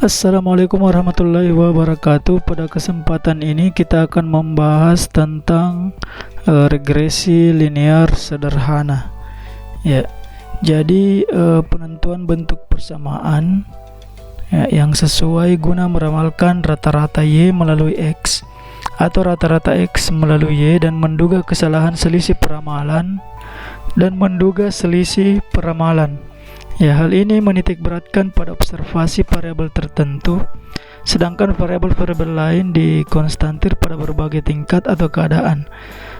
Assalamualaikum warahmatullahi wabarakatuh. Pada kesempatan ini kita akan membahas tentang regresi linear sederhana. Ya, jadi penentuan bentuk persamaan yang sesuai guna meramalkan rata-rata Y melalui X atau rata-rata X melalui Y dan menduga kesalahan selisih peramalan Ya, hal ini menitik beratkan pada observasi variabel tertentu, sedangkan variabel-variabel lain dikonstantir pada berbagai tingkat atau keadaan.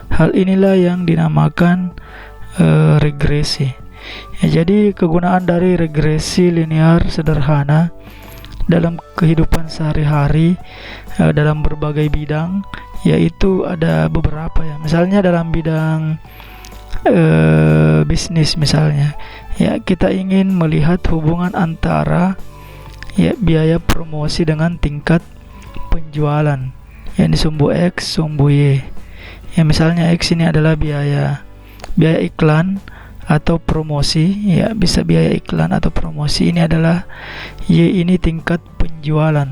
Hal inilah yang dinamakan regresi. Ya, jadi kegunaan dari regresi linear sederhana dalam kehidupan sehari-hari dalam berbagai bidang, yaitu ada beberapa ya. Misalnya dalam bidang bisnis misalnya. Ya, kita ingin melihat hubungan antara biaya promosi dengan tingkat penjualan. Ini sumbu X, sumbu Y. Ya, misalnya X ini adalah biaya iklan atau promosi, ya bisa biaya iklan atau promosi. Ini adalah Y, ini tingkat penjualan.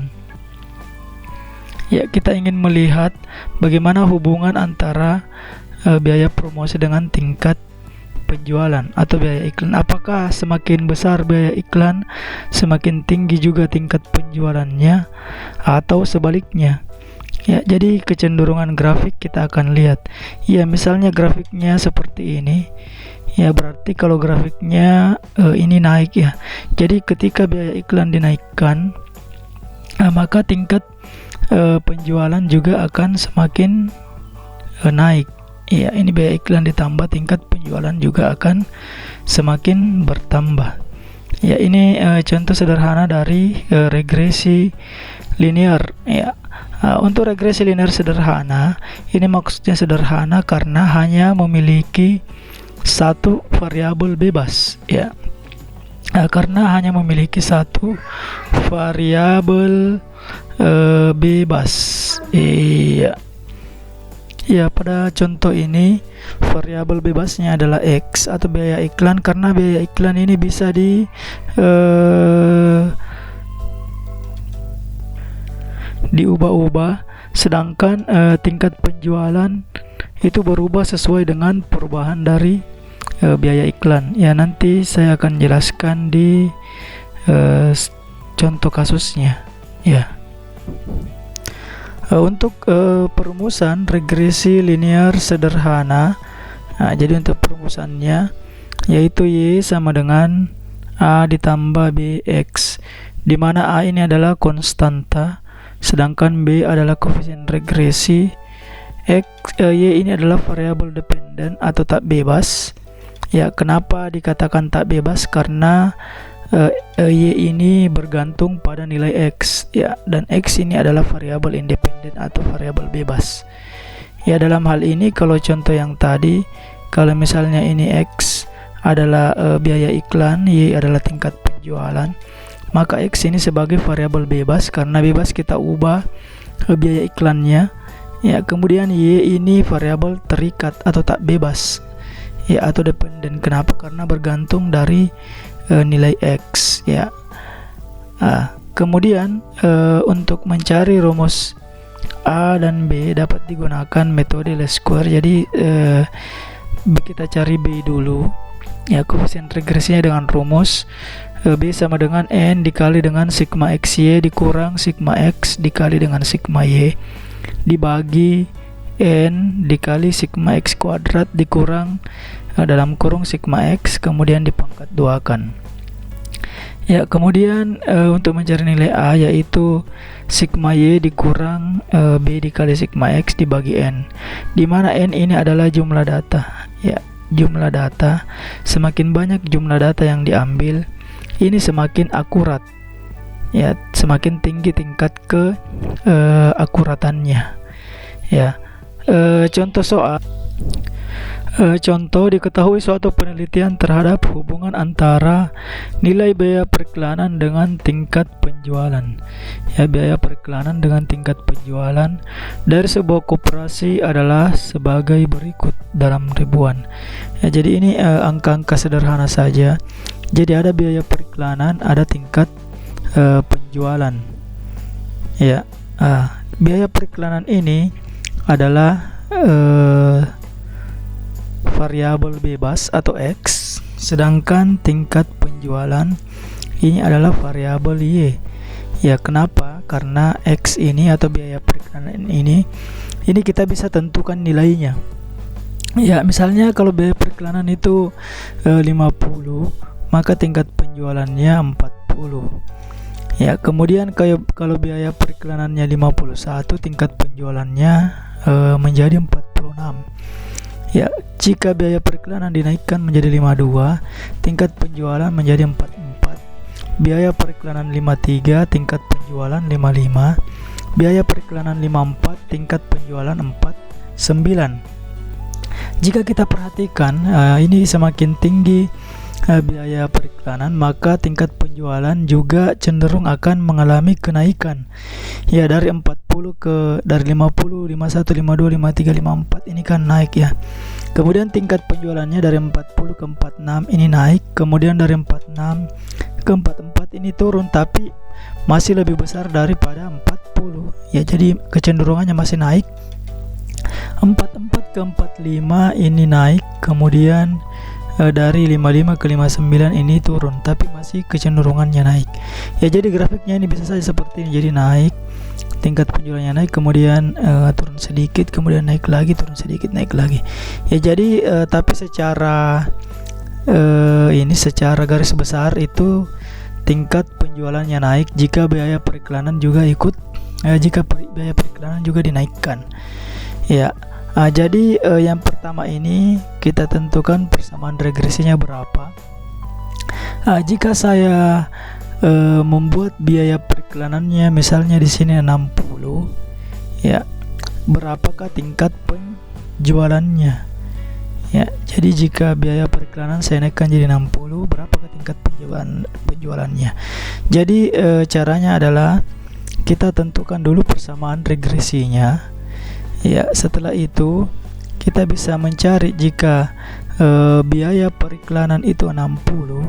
Ya, kita ingin melihat bagaimana hubungan antara biaya promosi dengan tingkat penjualan atau biaya iklan. Apakah semakin besar biaya iklan, semakin tinggi juga tingkat penjualannya, atau sebaliknya? Ya, jadi kecenderungan grafik kita akan lihat. Ya, misalnya grafiknya seperti ini. Ya, berarti kalau grafiknya ini naik ya. Jadi ketika biaya iklan dinaikkan, maka tingkat penjualan juga akan semakin naik. Ya, ini biaya iklan ditambah tingkat penjualan juga akan semakin bertambah. Ya, ini contoh sederhana dari regresi linear. Ya, untuk regresi linear sederhana, ini maksudnya sederhana karena hanya memiliki satu variabel bebas. Ya, karena hanya memiliki satu variabel bebas. Iya. Ya, pada contoh ini variabel bebasnya adalah X atau biaya iklan, karena biaya iklan ini bisa diubah-ubah, sedangkan tingkat penjualan itu berubah sesuai dengan perubahan dari biaya iklan. Ya, nanti saya akan jelaskan di contoh kasusnya. Ya. Untuk perumusan regresi linear sederhana, jadi untuk perumusannya yaitu Y sama dengan A ditambah BX, di mana A ini adalah konstanta, sedangkan B adalah koefisien regresi. Y ini adalah variabel dependen atau tak bebas. Ya, kenapa dikatakan tak bebas? Karena Y ini bergantung pada nilai X, ya, dan X ini adalah variabel independen atau variabel bebas. Ya, dalam hal ini kalau contoh yang tadi, kalau misalnya ini X adalah biaya iklan, Y adalah tingkat penjualan, maka X ini sebagai variabel bebas karena bebas kita ubah biaya iklannya. Ya, kemudian Y ini variabel terikat atau tak bebas, ya, atau dependen. Kenapa? Karena bergantung dari nilai X, ya. Kemudian untuk mencari rumus A dan B dapat digunakan metode least square. Jadi kita cari B dulu, ya, koefisien regresinya dengan rumus B sama dengan N dikali dengan sigma XY dikurang sigma X dikali dengan sigma Y dibagi N dikali sigma X kuadrat dikurang dalam kurung sigma X, kemudian dipangkat 2-kan. Ya, kemudian untuk mencari nilai A yaitu sigma Y dikurang B dikali sigma X dibagi N, di mana N ini adalah jumlah data. Ya, jumlah data, semakin banyak jumlah data yang diambil, ini semakin akurat. Ya, semakin tinggi tingkat akuratannya. Ya, contoh soal. Contoh, diketahui suatu penelitian terhadap hubungan antara nilai biaya periklanan dengan tingkat penjualan. Ya, biaya periklanan dengan tingkat penjualan dari sebuah koperasi adalah sebagai berikut dalam ribuan. Ya, jadi ini angka-angka sederhana saja. Jadi ada biaya periklanan, ada tingkat penjualan. Ya, biaya periklanan ini adalah variabel bebas atau X, sedangkan tingkat penjualan ini adalah variabel Y. Ya, kenapa? Karena X ini atau biaya periklanan ini kita bisa tentukan nilainya. Ya, misalnya kalau biaya periklanan itu 50, maka tingkat penjualannya 40. Ya, kemudian kalau biaya periklanannya 51, tingkat penjualannya menjadi 46. Ya, jika biaya periklanan dinaikkan menjadi 52, tingkat penjualan menjadi 44. Biaya periklanan 53, tingkat penjualan 55. Biaya periklanan 54, tingkat penjualan 49. Jika kita perhatikan, ini semakin tinggi biaya periklanan, maka tingkat penjualan juga cenderung akan mengalami kenaikan. Ya, dari 50 dari 50, 51, 52, 53, 54 ini kan naik ya. Kemudian tingkat penjualannya dari 40 ke 46 ini naik, kemudian dari 46 ke 44 ini turun, tapi masih lebih besar daripada 40. Ya, jadi kecenderungannya masih naik. 44 ke 45 ini naik, kemudian dari 55 ke 59 ini turun, tapi masih kecenderungannya naik. Ya, jadi grafiknya ini bisa saja seperti ini, jadi naik, tingkat penjualannya naik, kemudian turun sedikit, kemudian naik lagi, turun sedikit, naik lagi. Ya, jadi tapi secara secara garis besar itu tingkat penjualannya naik jika biaya periklanan juga biaya periklanan juga dinaikkan. Ya. Jadi yang pertama ini kita tentukan persamaan regresinya berapa. Jika saya membuat biaya periklanannya misalnya di sini 60, ya, berapakah tingkat penjualannya? Ya, jadi jika biaya periklanan saya naikkan jadi 60, berapakah tingkat penjualannya? Jadi caranya adalah kita tentukan dulu persamaan regresinya. Ya, setelah itu kita bisa mencari jika biaya periklanan itu 60.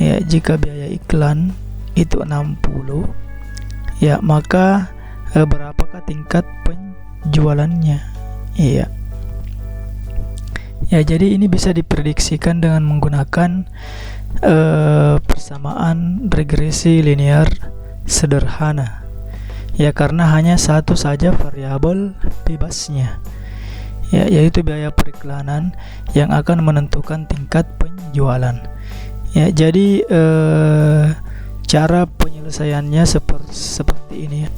Ya, jika biaya iklan itu 60, ya, maka berapakah tingkat penjualannya? Iya. Ya, jadi ini bisa diprediksikan dengan menggunakan persamaan regresi linear sederhana. Ya, karena hanya satu saja variabel bebasnya, ya, yaitu biaya periklanan yang akan menentukan tingkat penjualan. Ya, jadi cara penyelesaiannya seperti ini.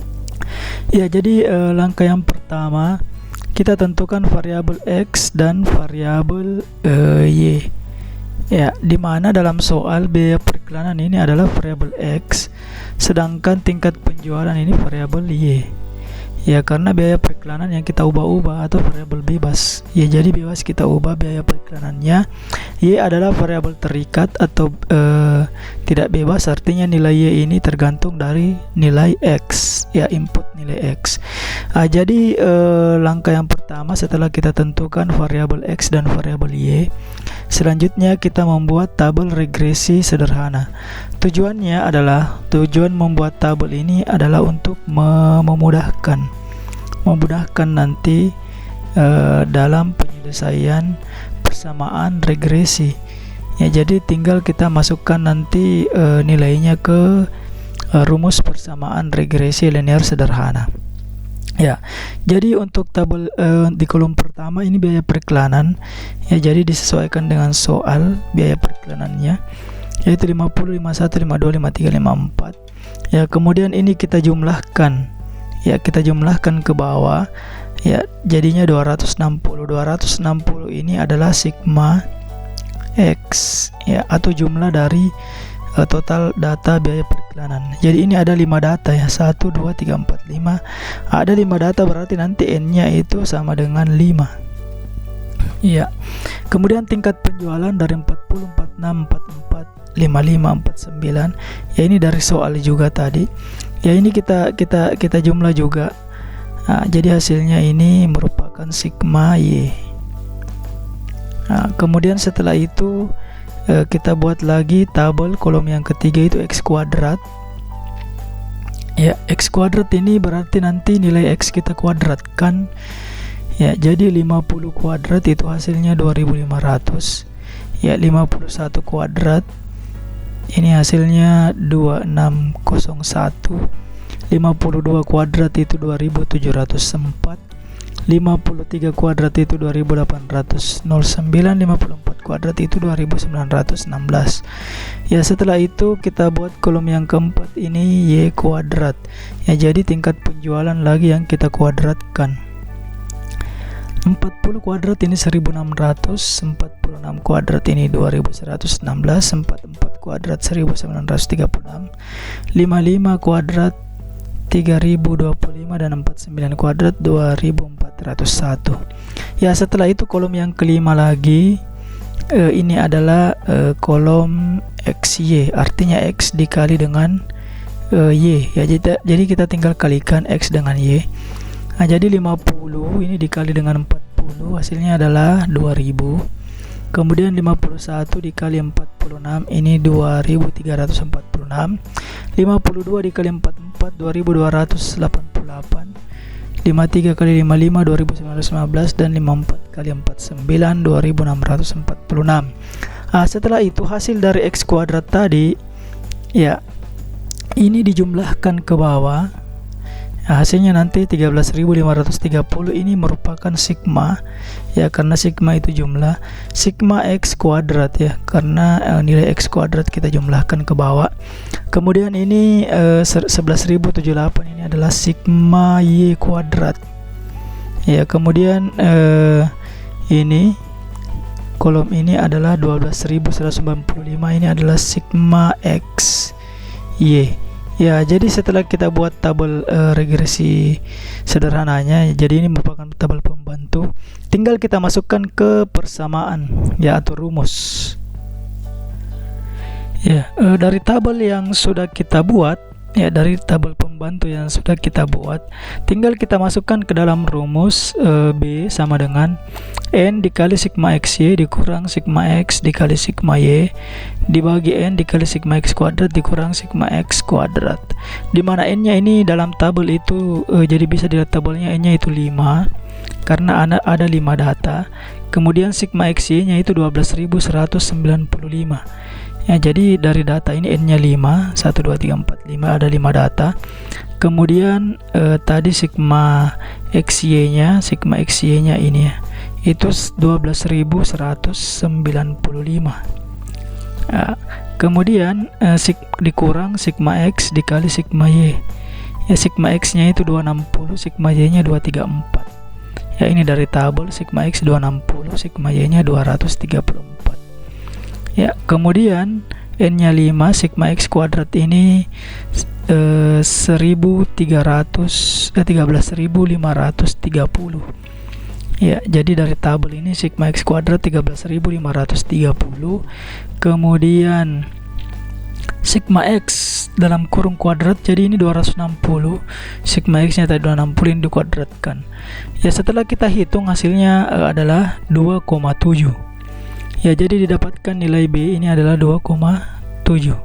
Ya, jadi langkah yang pertama kita tentukan variabel X dan variabel Y. Ya, dimana dalam soal biaya periklanan ini adalah variabel X, sedangkan tingkat penjualan ini variabel Y. Ya, karena biaya periklanan yang kita ubah-ubah atau variabel bebas. Ya, jadi bebas kita ubah biaya periklanannya. Y adalah variabel terikat atau tidak bebas, artinya nilai Y ini tergantung dari nilai X, ya, input nilai X. Jadi langkah yang pertama setelah kita tentukan variabel X dan variabel Y, selanjutnya kita membuat tabel regresi sederhana. Tujuan membuat tabel ini adalah untuk memudahkan nanti dalam penyelesaian persamaan regresi. Ya, jadi tinggal kita masukkan nanti nilainya ke rumus persamaan regresi linear sederhana. Ya, jadi untuk tabel di kolom pertama ini biaya periklanan. Ya, jadi disesuaikan dengan soal biaya periklanannya, yaitu 50, 51, 52, 53, 54. Ya, kemudian ini kita jumlahkan. Ya, kita jumlahkan ke bawah. Ya, jadinya 260. 260 ini adalah sigma X, ya, atau jumlah dari total data biaya periklanan. Jadi ini ada 5 data ya, 1, 2, 3, 4, 5. Ada 5 data, berarti nanti N-nya itu sama dengan 5. Iya. Kemudian tingkat penjualan dari 40, 46, 44, 55, 49. Ya, ini dari soal juga tadi. Ya, ini kita jumlah juga. Jadi hasilnya ini merupakan sigma Y. Kemudian setelah itu kita buat lagi tabel kolom yang ketiga, itu X kuadrat. Ya, X kuadrat ini berarti nanti nilai X kita kuadratkan. Ya, jadi 50 kuadrat itu hasilnya 2500. Ya, 51 kuadrat ini hasilnya 2601. 52 kuadrat itu 2704. 53 kuadrat itu 2809. 54 kuadrat itu 2916. Ya, setelah itu kita buat kolom yang keempat ini Y kuadrat. Ya, jadi tingkat penjualan lagi yang kita kuadratkan. 40 kuadrat ini 1600, 46 kuadrat ini 2116, 44 kuadrat 1936, 55 kuadrat 3025, dan 49 kuadrat 2401. Ya, setelah itu kolom yang kelima lagi ini adalah kolom XY, artinya X dikali dengan Y. Ya, jadi kita tinggal kalikan X dengan Y. Nah, jadi 50 ini dikali dengan 40 hasilnya adalah 2000. Kemudian 51 dikali 46 ini 2346. 52 dikali 44 2288. 53 kali 55 2915, dan 54 kali 49 2646. Setelah itu hasil dari X kuadrat tadi ya ini dijumlahkan ke bawah. Hasilnya nanti 13.530. Ini merupakan sigma ya, karena sigma itu jumlah sigma X kuadrat ya, karena nilai X kuadrat kita jumlahkan ke bawah. Kemudian ini 11.078 ini adalah sigma Y kuadrat ya. Kemudian ini kolom ini adalah 12.195, ini adalah sigma X Y. Ya, jadi setelah kita buat tabel regresi sederhananya, jadi ini merupakan tabel pembantu. Tinggal kita masukkan ke persamaan ya, atau rumus. Ya, dari tabel yang sudah kita buat ya, dari tabel pembantu yang sudah kita buat, tinggal kita masukkan ke dalam rumus. B sama dengan N dikali sigma XY dikurang sigma X dikali sigma Y dibagi N dikali sigma X kuadrat dikurang sigma X kuadrat, dimana N nya ini dalam tabel itu jadi bisa dilihat tabelnya, N nya itu 5 karena ada 5 data. Kemudian sigma XY nya itu 12.195 ya, jadi dari data ini N nya 5, 1, 2, 3, 4, 5, ada 5 data. Kemudian tadi sigma XY nya ini ya, itu 12.195. Kemudian dikurang sigma X dikali sigma Y ya, sigma X nya itu 260, sigma Y nya 234 ya. Ini dari tabel sigma X 260, sigma Y nya 234 ya. Kemudian N nya 5, sigma X kuadrat ini 13.530 ya. Jadi dari tabel ini sigma X kuadrat 13.530. Kemudian sigma X dalam kurung kuadrat, jadi ini 260, sigma X nya tadi 260 ini dikuadratkan ya. Setelah kita hitung hasilnya adalah 2,7 ya, jadi didapatkan nilai B ini adalah 2,7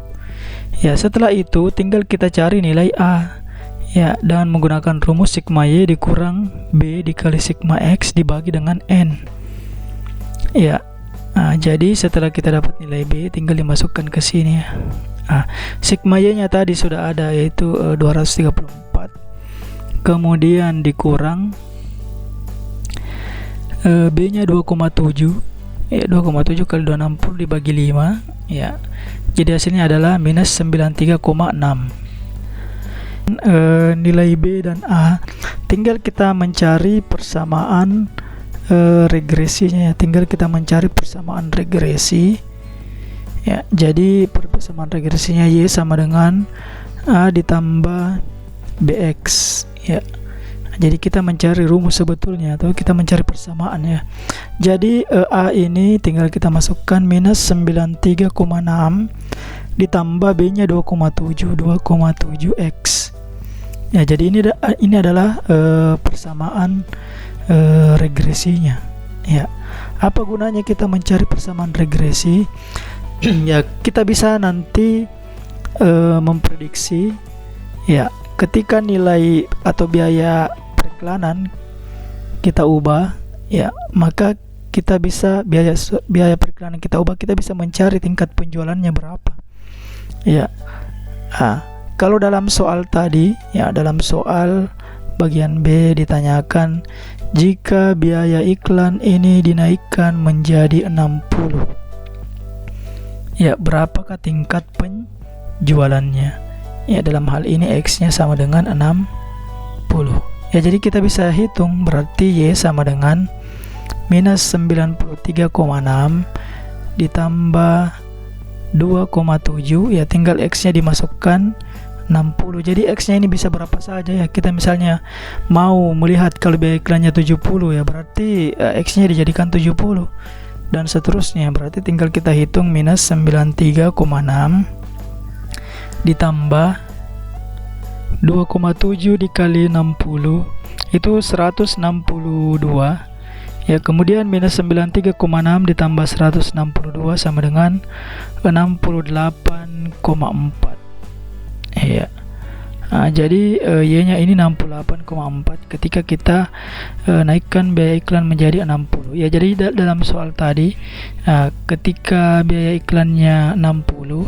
ya. Setelah itu tinggal kita cari nilai A ya, dengan menggunakan rumus sigma Y dikurang B dikali sigma X dibagi dengan N ya. Jadi setelah kita dapat nilai B tinggal dimasukkan ke sini ya. Sigma Y nya tadi sudah ada, yaitu 234. Kemudian dikurang B nya 2,7 ya, 2,7 kali 260 dibagi 5 ya. Jadi hasilnya adalah minus 93,6. Nilai B dan A tinggal kita mencari persamaan regresinya ya. Tinggal kita mencari persamaan regresi ya. Jadi persamaan regresinya Y sama dengan A ditambah BX ya. Jadi kita mencari rumus sebetulnya, atau kita mencari persamaan ya. Jadi A ini tinggal kita masukkan minus 93,6 ditambah B nya 2,7 ya. Jadi ini adalah persamaan regresinya ya. Apa gunanya kita mencari persamaan regresi? Ya, kita bisa nanti memprediksi ya ketika nilai atau biaya periklanan kita ubah, ya, maka kita bisa biaya periklanan kita ubah, kita bisa mencari tingkat penjualannya berapa. Ya. Kalau dalam soal tadi, ya, dalam soal bagian B ditanyakan jika biaya iklan ini dinaikkan menjadi 60. Ya, berapakah tingkat penjualannya? Ya, dalam hal ini X-nya sama dengan 60. Ya, jadi kita bisa hitung, berarti Y sama dengan minus 93,6 ditambah 2,7, ya tinggal X-nya dimasukkan 60. Jadi X-nya ini bisa berapa saja, ya. Kita misalnya mau melihat kalau biaya iklannya 70, ya berarti X-nya dijadikan 70 dan seterusnya. Berarti tinggal kita hitung minus 93,6 ditambah 2,7 dikali 60 itu 162. Ya, kemudian minus 93,6 ditambah 162 sama dengan 68,4. Ya. Jadi Y-nya ini 68,4 ketika kita naikkan biaya iklan menjadi 60. Ya, jadi dalam soal tadi ketika biaya iklannya 60,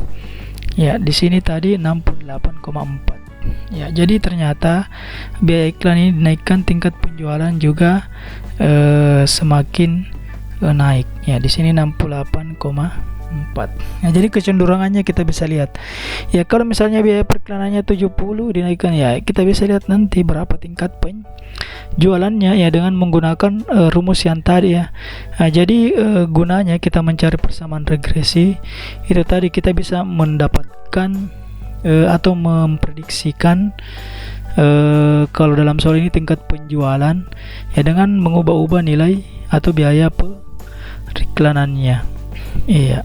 ya di sini tadi 68,4. Ya, jadi ternyata biaya iklan ini dinaikkan, tingkat penjualan juga semakin naik. Ya, di sini 68,4. Nah, jadi kecenderungannya kita bisa lihat. Ya, kalau misalnya biaya periklanannya 70 dinaikkan, ya kita bisa lihat nanti berapa tingkat penjualannya, ya dengan menggunakan rumus yang tadi, ya. Nah, jadi gunanya kita mencari persamaan regresi itu tadi, kita bisa mendapatkan atau memprediksikan kalau dalam soal ini tingkat penjualan, ya dengan mengubah-ubah nilai atau biaya periklanannya. Iya.